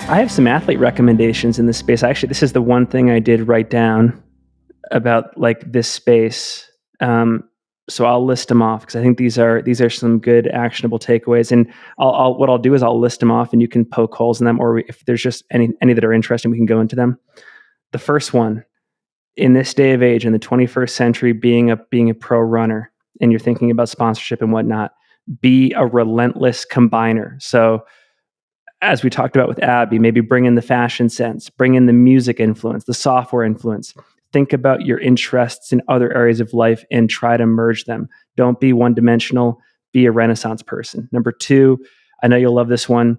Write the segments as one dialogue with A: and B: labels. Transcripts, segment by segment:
A: I have some athlete recommendations in this space. Actually, this is the one thing I did write down about like this space. So I'll list them off because I think these are some good actionable takeaways. And what I'll do is I'll list them off, and you can poke holes in them, or if there's just any that are interesting, we can go into them. The first one, in this day of age, in the 21st century, being a pro runner, and you're thinking about sponsorship and whatnot, be a relentless combiner. So, as we talked about with Abby, maybe bring in the fashion sense, bring in the music influence, the software influence. Think about your interests in other areas of life and try to merge them. Don't be one dimensional, be a Renaissance person. Number two, I know you'll love this one.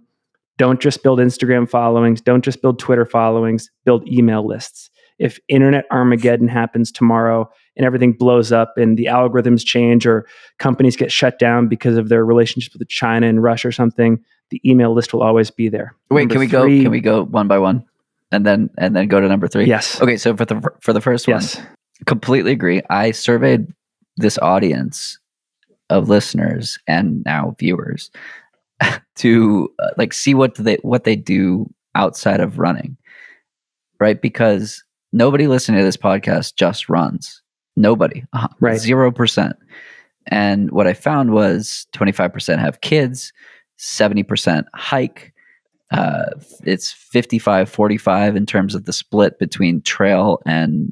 A: Don't just build Instagram followings. Don't just build Twitter followings. Build email lists. If internet Armageddon happens tomorrow and everything blows up and the algorithms change or companies get shut down because of their relationships with China and Russia or something, the email list will always be there.
B: Wait, can we go one by one and then go to number 3?
A: Yes.
B: Okay, so for the first one,
A: yes.
B: Completely agree. I surveyed this audience of listeners and now viewers to see what they do outside of running, right? Because nobody listening to this podcast just runs. Nobody,
A: right?
B: 0%. And what I found was 25% have kids, 70% hike. It's 55-45 in terms of the split between trail and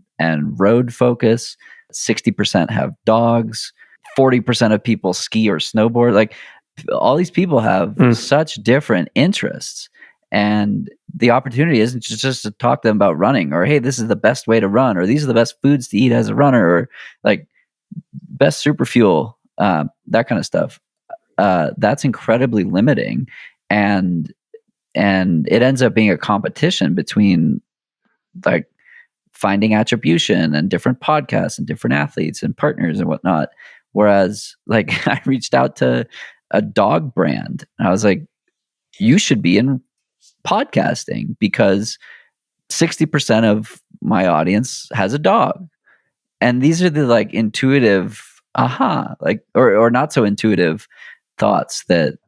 B: road focus. 60% have dogs. 40% of people ski or snowboard. Like, all these people have such different interests, and the opportunity isn't just to talk to them about running, or hey, this is the best way to run, or these are the best foods to eat as a runner, or like best super fuel, that kind of stuff. That's incredibly limiting, and it ends up being a competition between like finding attribution and different podcasts and different athletes and partners and whatnot. Whereas like I reached out to a dog brand and I was like, you should be in podcasting because 60% of my audience has a dog. And these are the like intuitive, or not so intuitive thoughts that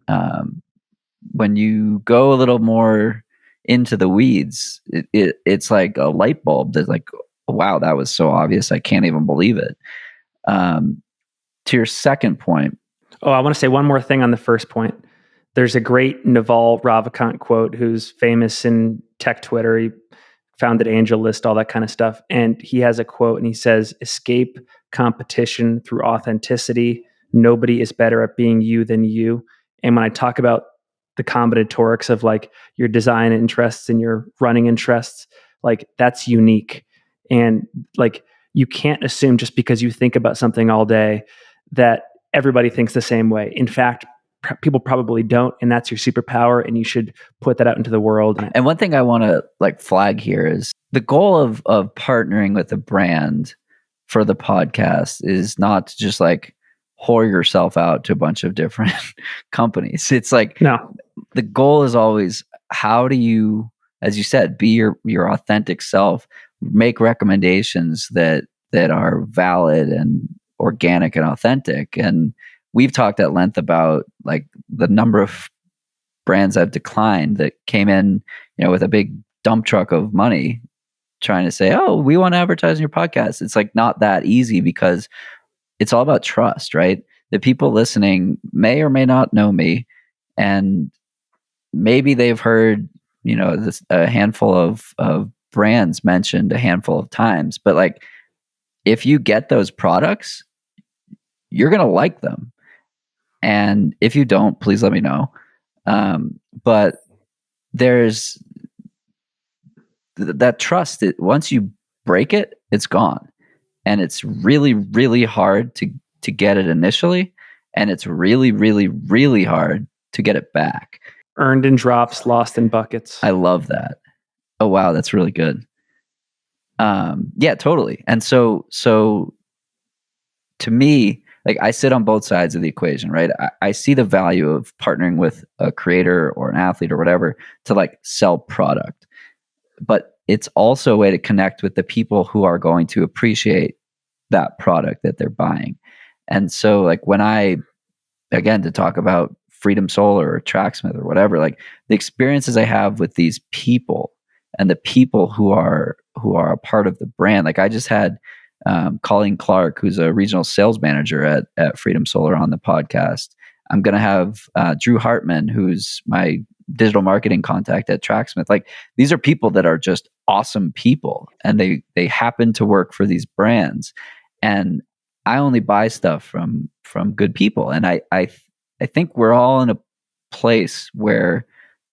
B: when you go a little more into the weeds, it's like a light bulb that's like, wow, that was so obvious. I can't even believe it. To your second point.
A: Oh, I want to say one more thing on the first point. There's a great Naval Ravikant quote, who's famous in tech Twitter. He founded AngelList, all that kind of stuff. And he has a quote and he says, escape competition through authenticity. Nobody is better at being you than you. And when I talk about the combinatorics of like your design interests and your running interests, like that's unique. And like, you can't assume just because you think about something all day that everybody thinks the same way. In fact, people probably don't, and that's your superpower, and you should put that out into the world.
B: And one thing I want to like flag here is the goal of partnering with a brand for the podcast is not to just like whore yourself out to a bunch of different companies. It's like,
A: no,
B: the goal is always, how do you, as you said, be your authentic self, make recommendations that are valid and organic and authentic. And we've talked at length about like the number of brands I've declined that came in, with a big dump truck of money trying to say, oh, we want to advertise on your podcast. It's like not that easy because it's all about trust, right? The people listening may or may not know me, and maybe they've heard, a handful of brands mentioned a handful of times, but like, if you get those products, you're going to like them. And if you don't, please let me know. But there's that trust that once you break it, it's gone. And it's really, really hard to get it initially. And it's really, really, really hard to get it back.
A: Earned in drops, lost in buckets.
B: I love that. Oh, wow. That's really good. Yeah, totally. And so to me, like I sit on both sides of the equation, right? I see the value of partnering with a creator or an athlete or whatever to like sell product, but it's also a way to connect with the people who are going to appreciate that product that they're buying. And so like when again, to talk about Freedom Solar or Tracksmith or whatever, like the experiences I have with these people and the people who are a part of the brand. Like I just had Colleen Clark, who's a regional sales manager at Freedom Solar, on the podcast. I'm going to have Drew Hartman, who's my digital marketing contact at Tracksmith. Like these are people that are just awesome people, and they happen to work for these brands. And I only buy stuff from good people. And I think we're all in a place where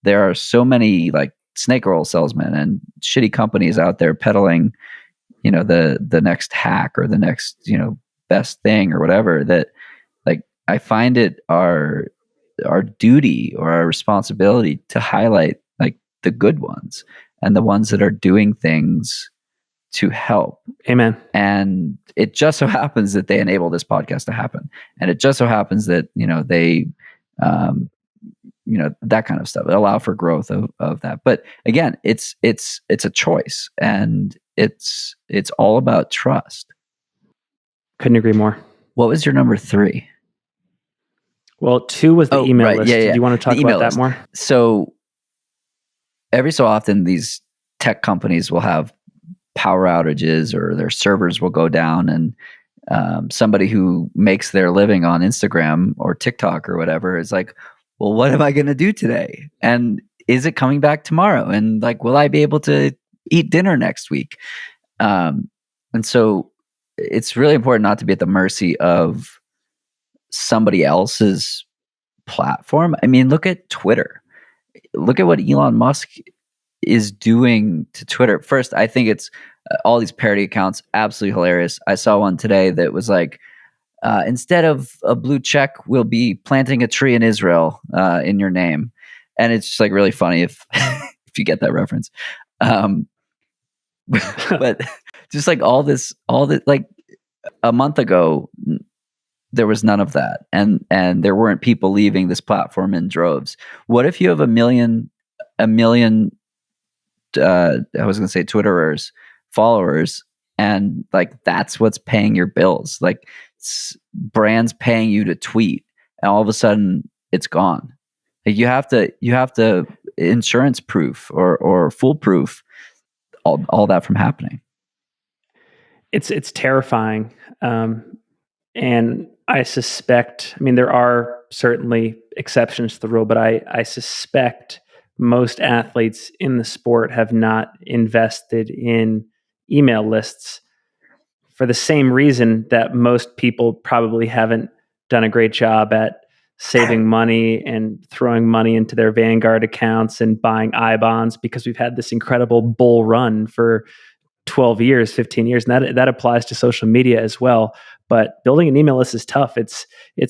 B: there are so many like snake oil salesmen and shitty companies out there peddling, the next hack or the next, best thing or whatever, that like I find it our duty or our responsibility to highlight like the good ones and the ones that are doing things to help.
A: Amen.
B: And it just so happens that they enable this podcast to happen. And it just so happens that, they, that kind of stuff, allow for growth of that. But again, it's a choice, and it's all about trust.
A: Couldn't agree more.
B: What was your number 3?
A: Well, 2 was the email list.
B: Yeah.
A: Do you want to talk about that more?
B: So every so often, these tech companies will have power outages or their servers will go down, and somebody who makes their living on Instagram or TikTok or whatever is like, well, what am I going to do today? And is it coming back tomorrow? And like, will I be able to eat dinner next week? And so it's really important not to be at the mercy of somebody else's platform. I mean, look at Twitter. Look at what Elon Musk is doing to Twitter. First, I think it's all these parody accounts, absolutely hilarious. I saw one today that was like, instead of a blue check, we'll be planting a tree in Israel in your name. And it's just like really funny if if you get that reference. But just like all this, like a month ago, there was none of that. And there weren't people leaving this platform in droves. What if you have a million I was going to say Twitterers, followers, and like that's what's paying your bills, like brands paying you to tweet, and all of a sudden it's gone. Like you have to insurance proof or foolproof all that from happening.
A: It's terrifying, and I suspect. I mean, there are certainly exceptions to the rule, but I suspect most athletes in the sport have not invested in email lists for the same reason that most people probably haven't done a great job at saving money and throwing money into their Vanguard accounts and buying I bonds, because we've had this incredible bull run for 12 years, 15 years. And that applies to social media as well. But building an email list is tough. It's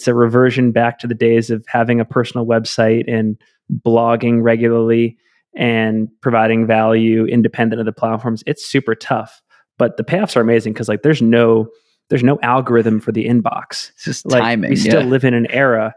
A: a reversion back to the days of having a personal website and blogging regularly and providing value independent of the platforms. It's super tough, but the payoffs are amazing because like there's no algorithm for the inbox.
B: It's just
A: like,
B: timing.
A: We still live in an era.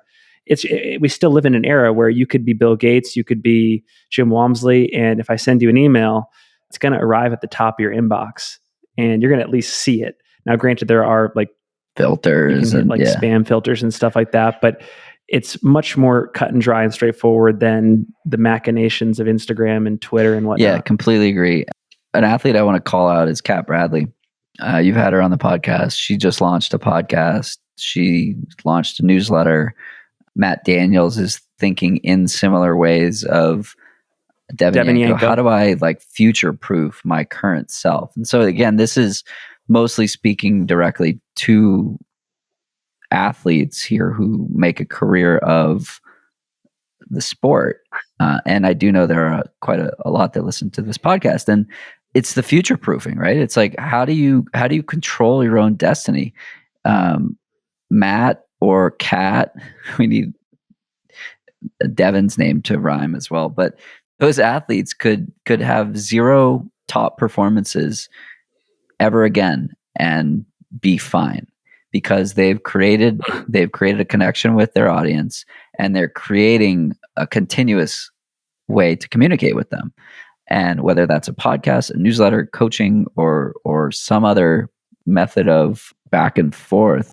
A: We still live in an era where you could be Bill Gates, you could be Jim Walmsley, and if I send you an email, it's going to arrive at the top of your inbox, and you're going to at least see it. Now, granted, there are like
B: filters and
A: like spam filters and stuff like that, but it's much more cut and dry and straightforward than the machinations of Instagram and Twitter and whatnot.
B: Yeah, completely agree. An athlete I want to call out is Kat Bradley. You've had her on the podcast. She just launched a podcast. She launched a newsletter. Matt Daniels is thinking in similar ways of Devin Yanko. How do I like future proof my current self? And so again, this is mostly speaking directly to athletes here who make a career of the sport. And I do know there are quite a lot that listen to this podcast, and it's the future proofing, right? It's like, how do you control your own destiny? Matt or Kat, we need Devin's name to rhyme as well, but those athletes could have 0 top performances ever again and be fine, because they've created a connection with their audience, and they're creating a continuous way to communicate with them. And whether that's a podcast, a newsletter, coaching, or some other method of back and forth,